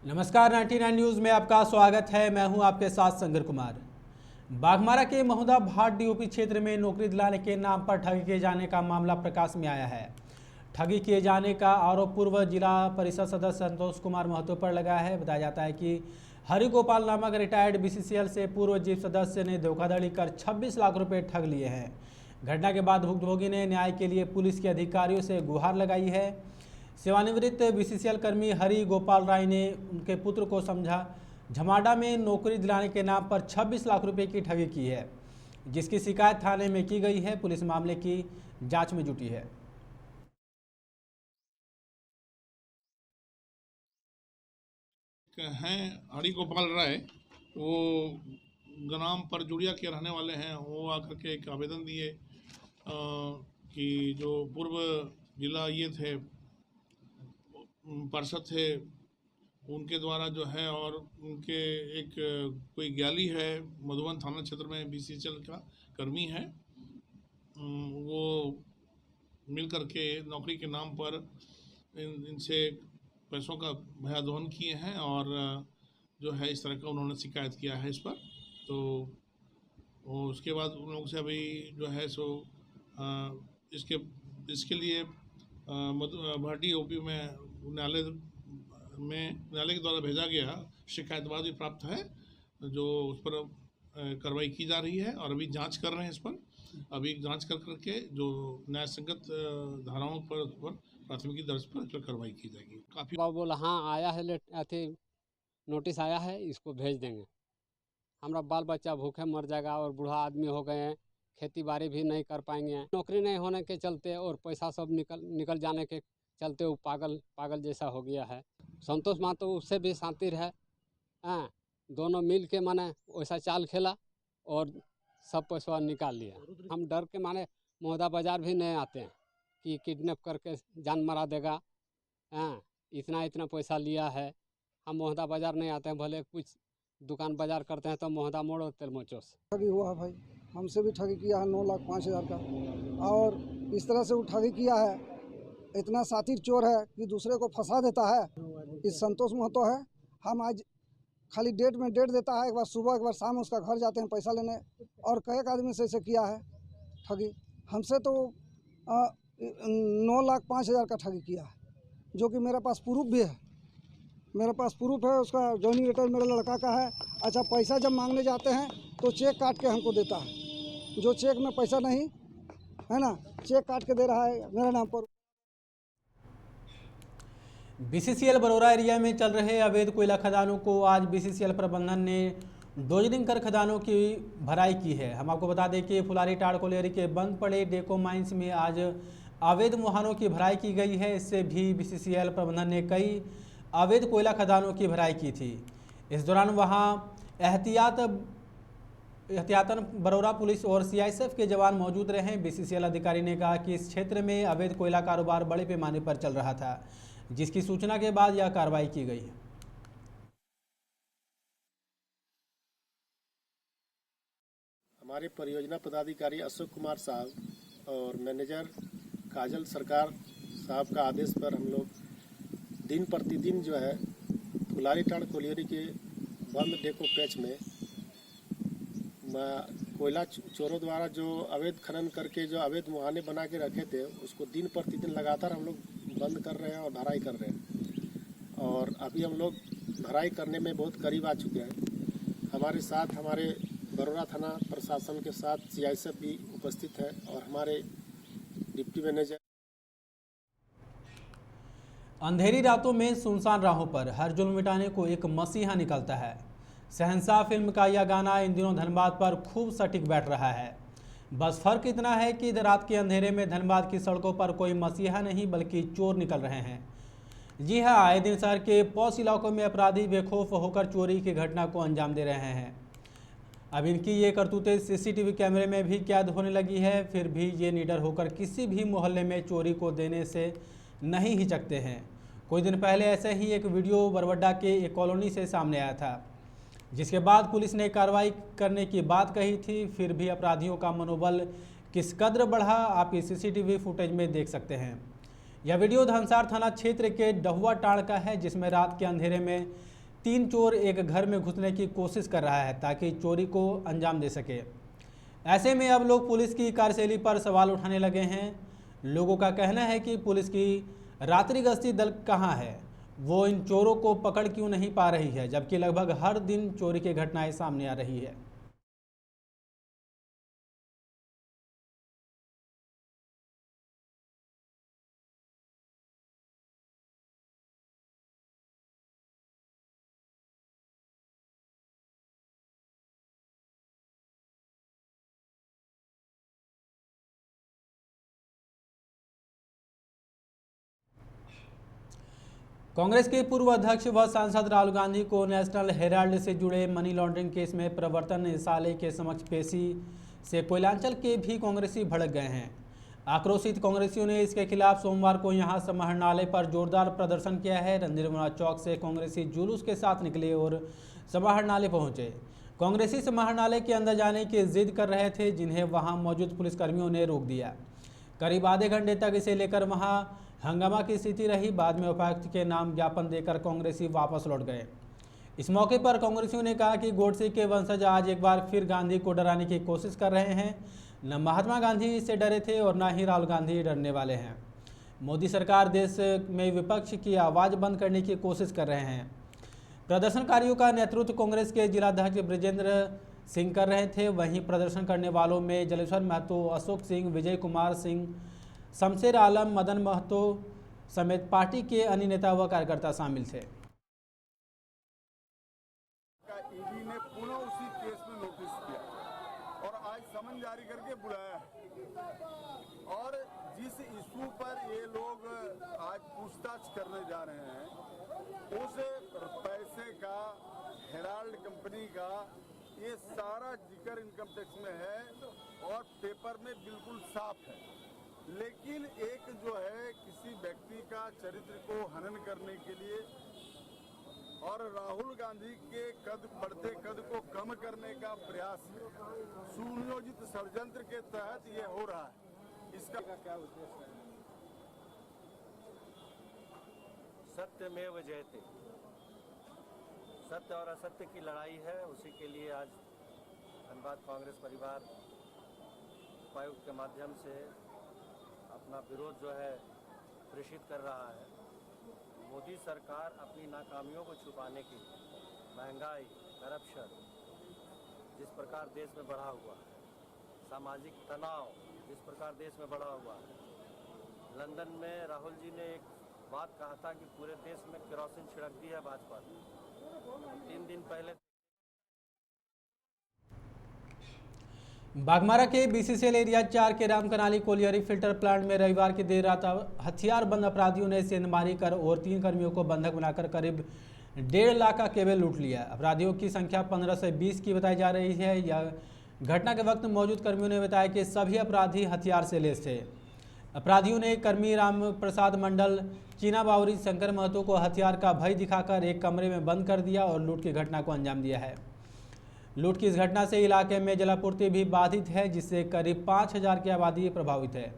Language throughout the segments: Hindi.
नमस्कार 99 न्यूज़ में आपका स्वागत है। मैं हूं आपके साथ संगर कुमार। बाघमारा के महुदा भाट डीओपी क्षेत्र में नौकरी दिलाने के नाम पर ठगी किए जाने का मामला प्रकाश में आया है। ठगी किए जाने का आरोप पूर्व जिला परिषद सदस्य संतोष कुमार महतो पर लगा है। बताया जाता है कि हरिगोपाल नामक रिटायर्ड बीसीसीएल से पूर्व जीप सदस्य ने धोखाधड़ी कर 26 लाख रुपये ठग लिए हैं। घटना के बाद भुक्तभोगी ने न्याय के लिए पुलिस के अधिकारियों से गुहार लगाई है। सेवानिवृत्त बीसीसीएल कर्मी हरि गोपाल राय ने उनके पुत्र को समझा झमाडा में नौकरी दिलाने के नाम पर 26 लाख रुपए की ठगी की है, जिसकी शिकायत थाने में की गई है। पुलिस मामले की जांच में जुटी है। हरि गोपाल राय, वो ग्राम परजुड़िया के रहने वाले हैं। वो आकर के एक आवेदन दिए कि जो पूर्व जिला ये थे पार्षद थे, उनके द्वारा जो है, और उनके एक कोई ग्याली है मधुबन थाना क्षेत्र में बीसीसीएल का कर्मी है, वो मिल करके नौकरी के नाम पर इनसे पैसों का भयादोहन किए हैं और जो है इस तरह का उन्होंने शिकायत किया है इस पर। तो उसके बाद उन लोगों से अभी जो है सो इसके लिए भाटी ओपी में न्यायालय के द्वारा भेजा गया शिकायतवाद भी प्राप्त है, जो उस पर कार्रवाई की जा रही है और अभी जांच कर रहे हैं इस पर। अभी जांच करके जो न्याय संगत धाराओं पर प्राथमिकी दर्ज पर कार्रवाई की जाएगी। काफ़ी बोला हाँ आया है अथी नोटिस आया है, इसको भेज देंगे। हमारा बाल बच्चा भूखे मर जाएगा और बूढ़ा आदमी हो गए हैं, खेती बाड़ी भी नहीं कर पाएंगे। नौकरी नहीं होने के चलते और पैसा सब निकल जाने के चलते वो पागल जैसा हो गया है। संतोष महतो उससे भी शांति है, दोनों मिल के माने वैसा चाल खेला और सब पैसा निकाल लिया। हम डर के माने महुदा बाजार भी नहीं आते हैं कि किडनैप करके जान मरा देगा। इतना पैसा लिया है। हम महुदा बाजार नहीं आते हैं, भले कुछ दुकान बाजार करते हैं तो महुदा मोड़ और तेलमोचो से ठगी हुआ भाई। हमसे भी ठगी किया है 9,05,000 का, और इस तरह से वो ठगी किया है। इतना सातिर चोर है कि दूसरे को फंसा देता है। इस संतोष महतो है, हम आज खाली डेट देता है, एक बार सुबह एक बार शाम उसका घर जाते हैं पैसा लेने, और कई आदमी से ऐसे किया है ठगी। हमसे तो 9,05,000 का ठगी किया है, जो कि मेरे पास प्रूफ भी है। मेरे पास प्रूफ है, उसका जॉइनिंग लेटर मेरे लड़का का है। अच्छा, पैसा जब मांगने जाते हैं तो चेक काट के हमको देता है, जो चेक में पैसा नहीं है ना, चेक काट के दे रहा है मेरे नाम पर। बीसीसीएल बरोरा एरिया में चल रहे अवैध कोयला खदानों को आज बीसीसीएल प्रबंधन ने डोजरिंग कर खदानों की भराई की है। हम आपको बता दें कि फुलारी टाड़ कोलियरी के बंद पड़े डेको माइंस में आज अवैध मुहानों की भराई की गई है। इससे भी बीसीसीएल प्रबंधन ने कई अवैध कोयला खदानों की भराई की थी। इस दौरान वहां एहतियातन बरोरा पुलिस और सीआईएसएफ के जवान मौजूद रहे। बीसीसीएल अधिकारी ने कहा कि इस क्षेत्र में अवैध कोयला कारोबार बड़े पैमाने पर चल रहा था, जिसकी सूचना के बाद यह कार्रवाई की गई है। हमारे परियोजना पदाधिकारी अशोक कुमार साहब और मैनेजर काजल सरकार साहब का आदेश पर हम लोग दिन प्रतिदिन जो है फुलारी टाड़ कोलियरी के बंद डेको पैच में कोयला चोरों द्वारा जो अवैध खनन करके जो अवैध मुहाने बना के रखे थे, उसको दिन प्रतिदिन लगातार हम लोग बंद कर रहे हैं और भराई कर रहे हैं। और अभी हम लोग भराई करने में बहुत करीब आ चुके हैं। हमारे साथ हमारे बरोरा थाना प्रशासन के साथ सीआईएसएफ भी उपस्थित है और हमारे डिप्टी मैनेजर। अंधेरी रातों में सुनसान राहों पर हर जुल्म मिटाने को एक मसीहा निकलता है। शहंशाह फिल्म का यह गाना इन दिनों धनबाद पर खूब सटीक बैठ रहा है। बस फर्क इतना है कि रात के अंधेरे में धनबाद की सड़कों पर कोई मसीहा नहीं बल्कि चोर निकल रहे हैं। जी हां, आए दिन शहर के पॉश इलाकों में अपराधी बेखौफ होकर चोरी की घटना को अंजाम दे रहे हैं। अब इनकी ये करतूतें सीसीटीवी कैमरे में भी कैद होने लगी है, फिर भी ये निडर होकर किसी भी मोहल्ले में चोरी को देने से नहीं हिचकते हैं। कुछ दिन पहले ऐसे ही एक वीडियो बरवड्डा के एक कॉलोनी से सामने आया था, जिसके बाद पुलिस ने कार्रवाई करने की बात कही थी। फिर भी अपराधियों का मनोबल किस कद्र बढ़ा, आप इस सीसीटीवी फुटेज में देख सकते हैं। यह वीडियो धनसार थाना क्षेत्र के डहुआ टाड़ का है, जिसमें रात के अंधेरे में 3 चोर एक घर में घुसने की कोशिश कर रहा है ताकि चोरी को अंजाम दे सके। ऐसे में अब लोग पुलिस की कार्यशैली पर सवाल उठाने लगे हैं। लोगों का कहना है कि पुलिस की रात्रि गश्ती दल कहां है, वो इन चोरों को पकड़ क्यों नहीं पा रही है, जबकि लगभग हर दिन चोरी की घटनाएं सामने आ रही है। कांग्रेस के पूर्व अध्यक्ष व सांसद राहुल गांधी को नेशनल हेराल्ड से जुड़े मनी लॉन्ड्रिंग केस में प्रवर्तन निदेशालय के समक्ष पेशी से कोयलांचल के भी कांग्रेसी भड़क गए हैं। आक्रोशित कांग्रेसियों ने इसके खिलाफ सोमवार को यहां समाहरणालय पर जोरदार प्रदर्शन किया है। रणधीर चौक से कांग्रेसी जुलूस के साथ निकले और समाहरणालय पहुंचे। कांग्रेसी समाहरणालय के अंदर जाने की जिद कर रहे थे, जिन्हें वहां मौजूद पुलिसकर्मियों ने रोक दिया। करीब आधे घंटे तक इसे लेकर वहां हंगामा की स्थिति रही। बाद में उपायुक्त के नाम ज्ञापन देकर कांग्रेसी वापस लौट गए। इस मौके पर कांग्रेसियों ने कहा कि गोडसे के वंशज आज एक बार फिर गांधी को डराने की कोशिश कर रहे हैं। न महात्मा गांधी से डरे थे और न ही राहुल गांधी डरने वाले हैं। मोदी सरकार देश में विपक्ष की आवाज़ बंद करने की कोशिश कर रहे हैं। प्रदर्शनकारियों का नेतृत्व कांग्रेस के जिलाध्यक्ष ब्रजेंद्र सिंह कर रहे थे। वहीं प्रदर्शन करने वालों में जलेश्वर महतो, अशोक सिंह, विजय कुमार सिंह, शमशेर आलम, मदन महतो समेत पार्टी के अन्य नेता व कार्यकर्ता शामिल थे। ईडी ने पुनः उसी केस में नोटिस किया और आज समन जारी करके बुलाया है और जिस इशू पर ये लोग आज पूछताछ करने जा रहे हैं उस पैसे का हेराल्ड कंपनी का ये सारा जिक्र इनकम टैक्स में है और पेपर में बिल्कुल साफ है। लेकिन एक जो है किसी व्यक्ति का चरित्र को हनन करने के लिए और राहुल गांधी के बढ़ते कद को कम करने का प्रयास सुनियोजित षड्यंत्र के तहत ये हो रहा है। इसका क्या उद्देश्य है? सत्यमेव जयते, सत्य और असत्य की लड़ाई है। उसी के लिए आज धनबाद कांग्रेस परिवार उपायुक्त के माध्यम से अपना विरोध जो है प्रेषित कर रहा है। मोदी सरकार अपनी नाकामियों को छुपाने के लिए महंगाई, करप्शन जिस प्रकार देश में बढ़ा हुआ है, सामाजिक तनाव जिस प्रकार देश में बढ़ा हुआ है। लंदन में राहुल जी ने एक बात कहा था कि पूरे देश में केरोसिन छिड़क दी है भाजपा ने। 3 दिन पहले बागमारा के बीसीसीएल एरिया 4 के रामकनाली कोलियरी फिल्टर प्लांट में रविवार की देर रात हथियारबंद अपराधियों ने सेंधमारी कर और 3 कर्मियों को बंधक बनाकर करीब 1.5 लाख का केबल लूट लिया। अपराधियों की संख्या 15 से 20 की बताई जा रही है। यह घटना के वक्त मौजूद कर्मियों ने बताया कि सभी अपराधी हथियार से लैस थे। अपराधियों ने कर्मी राम प्रसाद मंडल, चीना बावरी, शंकर महतो को हथियार का भय दिखाकर एक कमरे में बंद कर दिया और लूट की घटना को अंजाम दिया है। लूट की इस घटना से इलाके में जलापूर्ति भी बाधित है, जिससे करीब 5000 की आबादी प्रभावित है।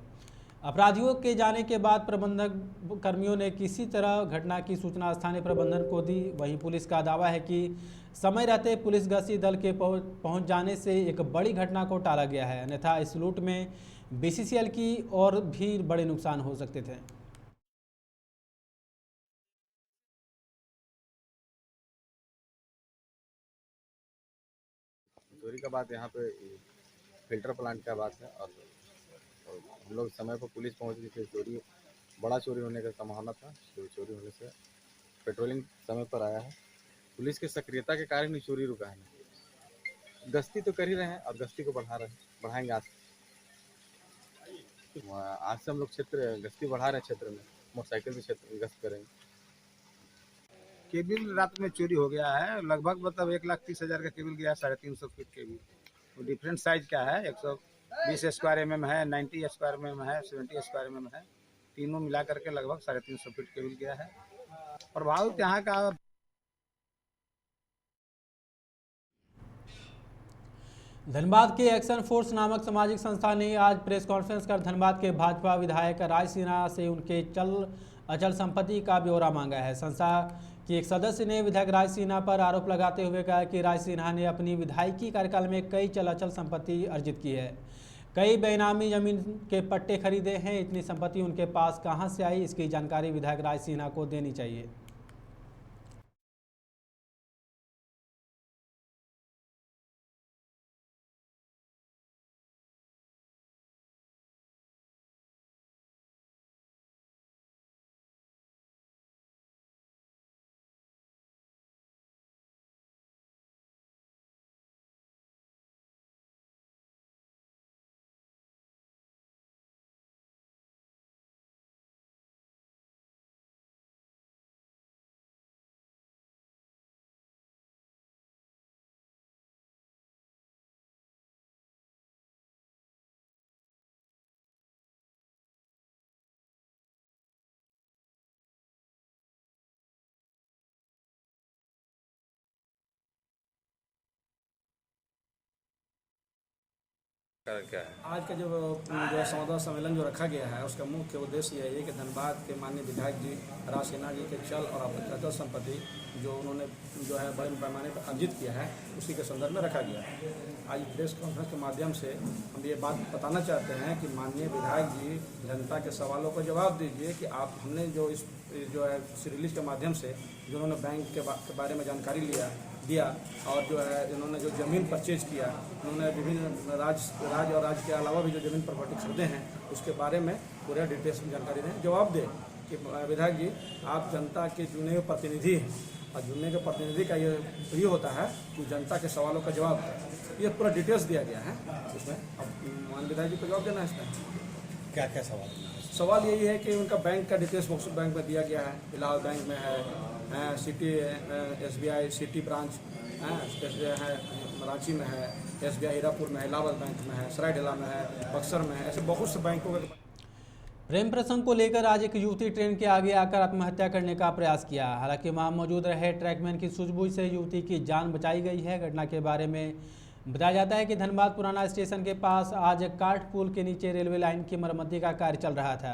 अपराधियों के जाने के बाद प्रबंधक कर्मियों ने किसी तरह घटना की सूचना स्थानीय प्रबंधन को दी। वहीं पुलिस का दावा है कि समय रहते पुलिस गश्ती दल के पहुंच जाने से एक बड़ी घटना को टाला गया है, अन्यथा इस लूट में बीसीसीएल की और भी बड़े नुकसान हो सकते थे। चोरी का बात यहाँ पे फिल्टर प्लांट का बात है और हम लोग समय पर पुलिस पहुँच गई थी। चोरी बड़ा चोरी होने का संभावना था, तो चोरी होने से पेट्रोलिंग समय पर आया है। पुलिस की सक्रियता के कारण ही चोरी रुका है। गश्ती तो कर ही रहे हैं और गश्ती को बढ़ाएंगे आज से हम लोग क्षेत्र गश्ती बढ़ा रहे हैं। क्षेत्र में मोटरसाइकिल भी क्षेत्र गश्त करेंगे। केबिल रात में चोरी हो गया है। लगभग मतलब 1,30,000 का केबिल गया, 350 फीट केबिल। वो डिफरेंट साइज का है, 120 स्क्वायर mm है, 90 स्क्वायर mm है, 70 स्क्वायर mm है। तीनों मिला करके लगभग 350 फीट केबिल गया है। प्रभावित यहाँ का धनबाद के एक्शन फोर्स नामक सामाजिक संस्था ने आज प्रेस कॉन्फ्रेंस कर धनबाद के भाजपा विधायक राज सिन्हा से उनके चल अचल संपत्ति का ब्यौरा मांगा है। संस्था इसकी एक सदस्य ने विधायक राज सिन्हा पर आरोप लगाते हुए कहा कि राज सिन्हा ने अपनी विधायकी कार्यकाल में कई चल संपत्ति अर्जित की है, कई बेनामी जमीन के पट्टे खरीदे हैं। इतनी संपत्ति उनके पास कहां से आई, इसकी जानकारी विधायक राज सिन्हा को देनी चाहिए। क्या है? आज का जो है संवाददाता सम्मेलन जो रखा गया है, उसका मुख्य उद्देश्य यह है कि धनबाद के माननीय विधायक जी राज सिन्हा जी के चल और अचल संपत्ति जो उन्होंने जो है बड़े पैमाने पर अर्जित किया है, उसी के संदर्भ में रखा गया है। आज प्रेस कॉन्फ्रेंस के माध्यम से हम ये बात बताना चाहते हैं कि माननीय विधायक जी जनता के सवालों का जवाब दीजिए कि आप हमने जो इस जो है रिलीज के माध्यम से जो उन्होंने बैंक के बारे में जानकारी दिया और जो है इन्होंने जो ज़मीन परचेज किया, उन्होंने विभिन्न राज्य और राज्य के अलावा भी जो ज़मीन प्रॉपर्टी खरीदे हैं, उसके बारे में पूरे डिटेल्स में जानकारी दें। जवाब दें कि विधायक जी आप जनता के चुने हुए प्रतिनिधि हैं और चुने के प्रतिनिधि का ये होता है कि जनता के सवालों का जवाब दें। ये पूरा डिटेल्स दिया गया है इसमें। अब मान विधायक जी को जवाब देना है इसमें। क्या क्या सवाल यही है कि उनका बैंक का डिटेल्स मुक्तसर बैंक में दिया गया है, इलाहाबाद बैंक में है, सिटी SBI सिटी ब्रांच है, रांची में है, SBI हीरापुर में है, इलाहाबाद बैंक में है, सरायढेला में है, बक्सर में है, ऐसे बहुत से बैंकों के। प्रेम प्रसंग को लेकर आज एक युवती ट्रेन के आगे आकर आत्महत्या करने का प्रयास किया। हालांकि वहां मौजूद रहे ट्रैकमैन की सूझबूझ से युवती की जान बचाई गई है। घटना के बारे में बताया जाता है कि धनबाद पुराना स्टेशन के पास आज काठ पुल के नीचे रेलवे लाइन की मरम्मती का कार्य चल रहा था।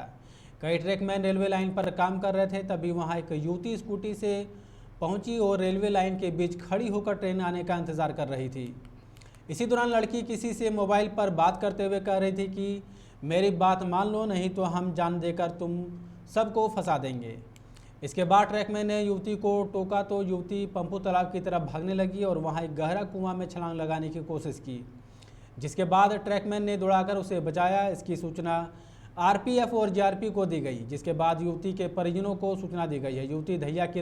कई ट्रैकमैन रेलवे लाइन पर काम कर रहे थे, तभी वहां एक युवती स्कूटी से पहुंची और रेलवे लाइन के बीच खड़ी होकर ट्रेन आने का इंतजार कर रही थी। इसी दौरान लड़की किसी से मोबाइल पर बात करते हुए कह रही थी कि मेरी बात मान लो, नहीं तो हम जान देकर तुम सबको फंसा देंगे। इसके बाद ट्रैकमैन ने युवती को टोका तो युवती पंपू तालाब की तरफ भागने लगी और वहां एक गहरा कुआं में छलांग लगाने की कोशिश की, जिसके बाद ट्रैकमैन ने दौड़ाकर उसे बचाया। इसकी सूचना RPF और GRP को दी गई, जिसके बाद युवती के परिजनों को सूचना दी गई है। युवती दहिया की